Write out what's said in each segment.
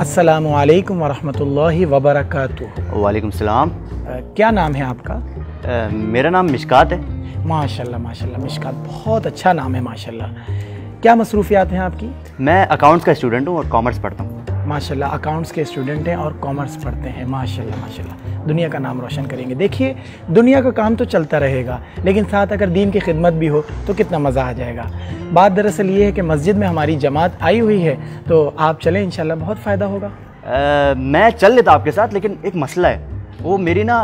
अस्सलामु अलैकुम वरहमतुल्लाहि वबरकातुहू। वालेकुम सलाम। क्या नाम है आपका? मेरा नाम मिशकात है। माशाल्लाह माशाल्लाह, मिशकात बहुत अच्छा नाम है माशाल्लाह। क्या मसरूफियात हैं आपकी? मैं अकाउंट्स का स्टूडेंट हूँ और कॉमर्स पढ़ता हूँ। माशाल्लाह, अकाउंट्स के स्टूडेंट हैं और कॉमर्स पढ़ते हैं। माशाल्लाह माशाल्लाह, दुनिया का नाम रोशन करेंगे। देखिए, दुनिया का काम तो चलता रहेगा, लेकिन साथ अगर दीन की खिदमत भी हो तो कितना मज़ा आ जाएगा। बात दरअसल ये है कि मस्जिद में हमारी जमात आई हुई है, तो आप चलें, इंशाल्लाह बहुत फ़ायदा होगा। मैं चल लेता आपके साथ, लेकिन एक मसला है। वो मेरी ना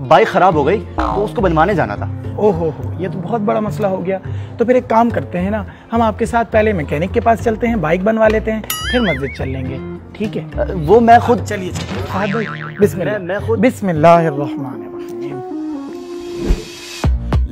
बाइक ख़राब हो गई, तो उसको बनवाने जाना था। ओहो हो, ये तो बहुत बड़ा मसला हो गया। तो फिर एक काम करते हैं ना, हम आपके साथ पहले मैकेनिक के पास चलते हैं, बाइक बनवा लेते हैं, फिर मस्जिद चल लेंगे, ठीक है? वो मैं खुद। चलिए बिस्मिल्लाह। मैं खुद। बिस्मिल्लाहिर्रहमानिर्रहीम।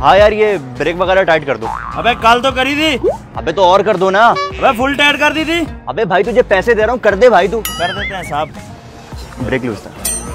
हाँ यार, ये ब्रेक वगैरह टाइट कर दो। अबे कल तो करी थी। अबे तो और कर दो ना। अबे फुल टाइट कर दी थी। अबे भाई तुझे पैसे दे रहा हूँ, कर दे भाई तू। कर देते हैं साहब। ब्रेक लूज था।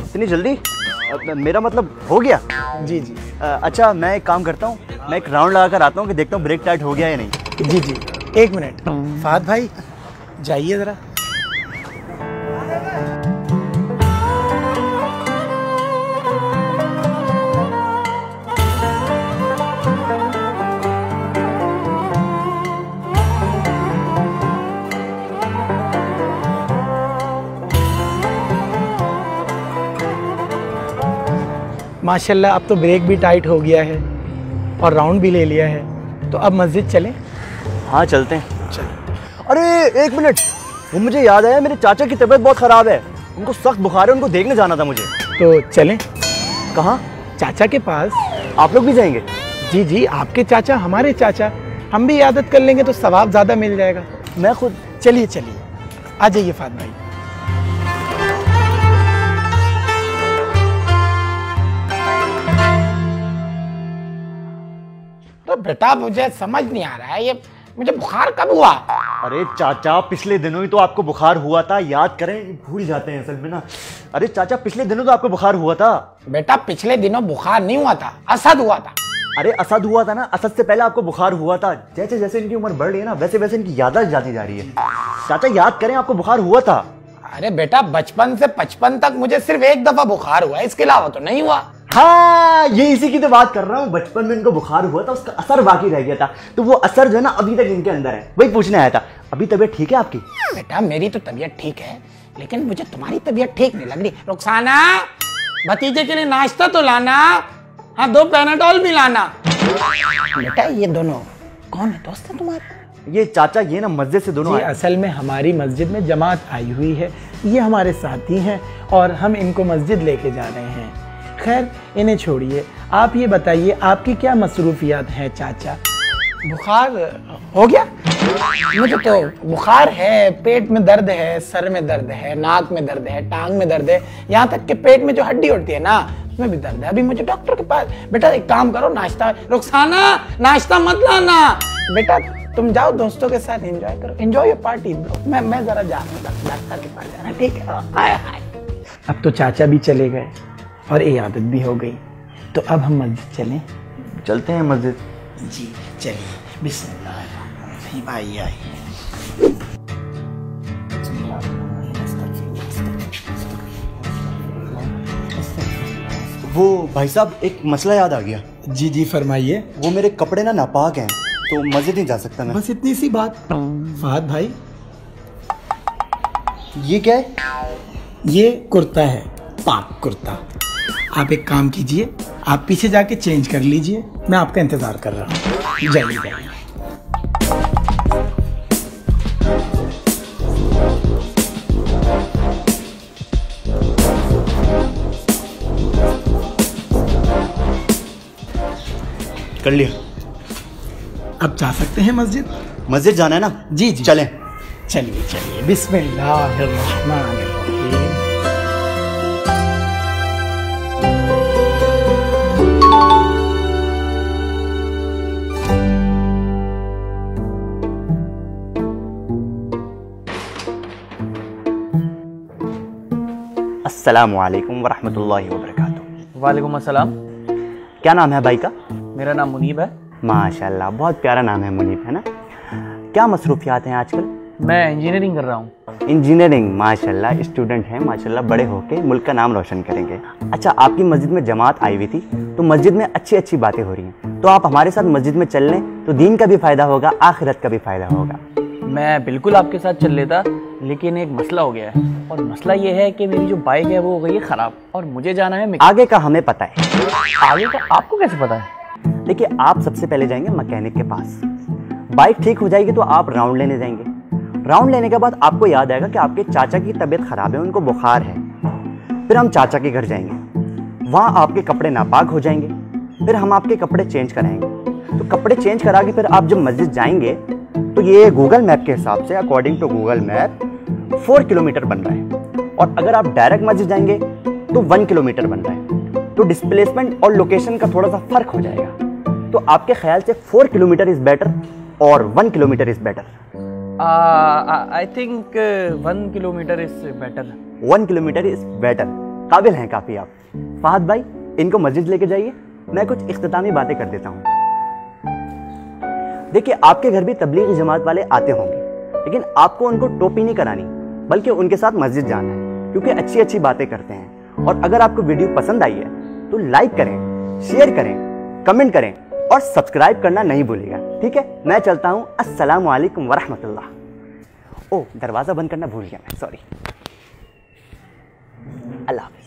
इतनी जल्दी? मेरा मतलब हो गया। जी जी अच्छा, मैं एक काम करता हूँ, मैं एक राउंड लगा कर आता हूँ कि देखता हूँ ब्रेक टाइट हो गया या नहीं। जी जी, एक मिनट फहद भाई, जाइए ज़रा। माशाल्लाह, अब तो ब्रेक भी टाइट हो गया है और राउंड भी ले लिया है, तो अब मस्जिद चलें? हाँ चलते हैं। अरे एक मिनट, वो मुझे याद आया, मेरे चाचा की तबीयत बहुत ख़राब है, उनको सख्त बुखार है, उनको देखने जाना था मुझे। तो चलें? कहाँ? चाचा के पास। आप लोग भी जाएंगे? जी जी, आपके चाचा हमारे चाचा, हम भी इयादत कर लेंगे तो सवाब ज़्यादा मिल जाएगा। मैं खुद। चलिए चलिए, आ जाइए फहद भाई। तो बेटा, मुझे समझ नहीं आ रहा है, ये मुझे बुखार कब हुआ? अरे चाचा, पिछले दिनों ही तो आपको बुखार हुआ था, याद करें, भूल जाते हैं असल में ना। अरे चाचा, पिछले दिनों तो आपको बुखार हुआ था। बेटा, पिछले दिनों बुखार नहीं हुआ था, असद हुआ था। अरे असद हुआ था ना, असद से पहले आपको बुखार हुआ था। जैसे जैसे इनकी उम्र बढ़ रही है ना, वैसे वैसे इनकी याददाश्त जाती जा रही है। चाचा याद करें, आपको बुखार हुआ था। अरे बेटा, बचपन से 55 तक मुझे सिर्फ एक दफा बुखार हुआ है, इसके अलावा तो नहीं हुआ। हाँ, ये इसी की तो बात कर रहा हूँ। बचपन में इनको बुखार हुआ था, उसका असर बाकी रह गया था, तो वो असर जो है ना अभी तक इनके अंदर है, वही पूछने आया था। अभी तबीयत ठीक है आपकी? बेटा, मेरी तो तबीयत ठीक है, लेकिन मुझे तुम्हारी तबीयत ठीक नहीं लग रही। रुखसाना, भतीजे के लिए नाश्ता तो लाना। हाँ, 2 पैनाडोल भी लाना। बेटा, ये दोनों कौन है? दोस्त है तुम्हारे? ये चाचा, ये ना मस्जिद से दोनों जी, असल में हमारी मस्जिद में जमात आई हुई है, ये हमारे साथी हैं और हम इनको मस्जिद लेके जा रहे हैं। खैर, इन्हें छोड़िए, आप ये बताइए, आपकी क्या मसरूफियात हैं चाचा? बुखार हो गया? मुझे तो बुखार है, पेट में दर्द है, सर में दर्द है, नाक में दर्द है, टांग में दर्द है, यहाँ तक कि पेट में जो हड्डी होती है ना, उसमें भी दर्द है। अभी मुझे डॉक्टर के पास। बेटा, एक काम करो, नाश्ता। रुखसाना, नाश्ता मत लाना। बेटा, तुम जाओ, दोस्तों के साथ एंजॉय करो, एंजॉय योर पार्टी ब्रो। मैं जरा जा रहा हूँ डॉक्टर के पास जाना, ठीक है? हाय हाय। अब तो चाचा भी चले गए और इयादत भी हो गई, तो अब हम मस्जिद चलें? चलते हैं मस्जिद। जी चलिए, बिस्मिल्लाह। आइए आइए। वो भाई साहब, एक मसला याद आ गया। जी जी, फरमाइए। वो मेरे कपड़े ना नापाक हैं, तो मस्जिद नहीं जा सकता मैं। बस इतनी सी बात। फहद भाई, ये क्या है? ये कुर्ता है, पाक कुर्ता। आप एक काम कीजिए, आप पीछे जाके चेंज कर लीजिए, मैं आपका इंतजार कर रहा हूँ। जाइए जाइए। कर लिया। अब जा सकते हैं मस्जिद? मस्जिद जाना है ना? जी जी, चलें। चलिए चलिए। बिस्मिल्लाहिर्रहमानिर्रहीम। अस्सलामु अलैकुम वरहमतुल्लाहि वबरकातुहू। वालेकुम अस्सलाम। क्या नाम है भाई का? मेरा नाम मुनीब है। माशाल्लाह, बहुत प्यारा नाम है मुनीब, है ना? क्या मसरूफियात हैं आजकल? मैं इंजीनियरिंग कर रहा हूँ। इंजीनियरिंग, माशाल्लाह, स्टूडेंट हैं माशाल्लाह, बड़े होके मुल्क का नाम रोशन करेंगे। अच्छा, आपकी मस्जिद में जमात आई हुई थी, तो मस्जिद में अच्छी अच्छी बातें हो रही हैं, तो आप हमारे साथ मस्जिद में चल लें तो दीन का भी फ़ायदा होगा, आखिरत का भी फ़ायदा होगा। मैं बिल्कुल आपके साथ चल लेता, लेकिन एक मसला हो गया है, और मसला ये है कि मेरी जो बाइक है वो हो गई है ख़राब, और मुझे जाना है आगे का हमें पता है। आगे का आपको कैसे पता है? देखिए, आप सबसे पहले जाएंगे मैकेनिक के पास, बाइक ठीक हो जाएगी तो आप राउंड लेने जाएंगे। राउंड लेने के बाद आपको याद आएगा कि आपके चाचा की तबीयत ख़राब है, उनको बुखार है। फिर हम चाचा के घर जाएंगे, वहाँ आपके कपड़े नापाक हो जाएंगे, फिर हम आपके कपड़े चेंज कराएंगे। तो कपड़े चेंज करा के फिर आप जब मस्जिद जाएंगे तो ये गूगल मैप के हिसाब से, according to Google map, 4 kilometre बन रहा है, और अगर आप डायरेक्ट मस्जिद जाएंगे तो 1 किलोमीटर बन रहा है। तो डिस्प्लेसमेंट और लोकेशन का थोड़ा सा फ़र्क हो जाएगा। तो आपके ख्याल से 4 किलोमीटर इज़ बेटर और 1 kilometre is better? I think 1 kilometre is better. 1 kilometre is better. काबिल हैं काफ़ी आप। फहद भाई, इनको मस्जिद लेके जाइए, मैं कुछ इख्तितामी बातें कर देता हूँ। देखिए, आपके घर भी तबलीगी जमात वाले आते होंगे, लेकिन आपको उनको टोपी नहीं करानी, बल्कि उनके साथ मस्जिद जाना है, क्योंकि अच्छी अच्छी बातें करते हैं। और अगर आपको वीडियो पसंद आई है तो लाइक करें, शेयर करें, कमेंट करें और सब्सक्राइब करना नहीं भूलिएगा, ठीक है? मैं चलता हूँ। अस्सलामु अलैकुम वरहमतुल्लाह। ओह, दरवाज़ा बंद करना भूल गया मैं, सॉरी। अल्लाह हाफ़िज़।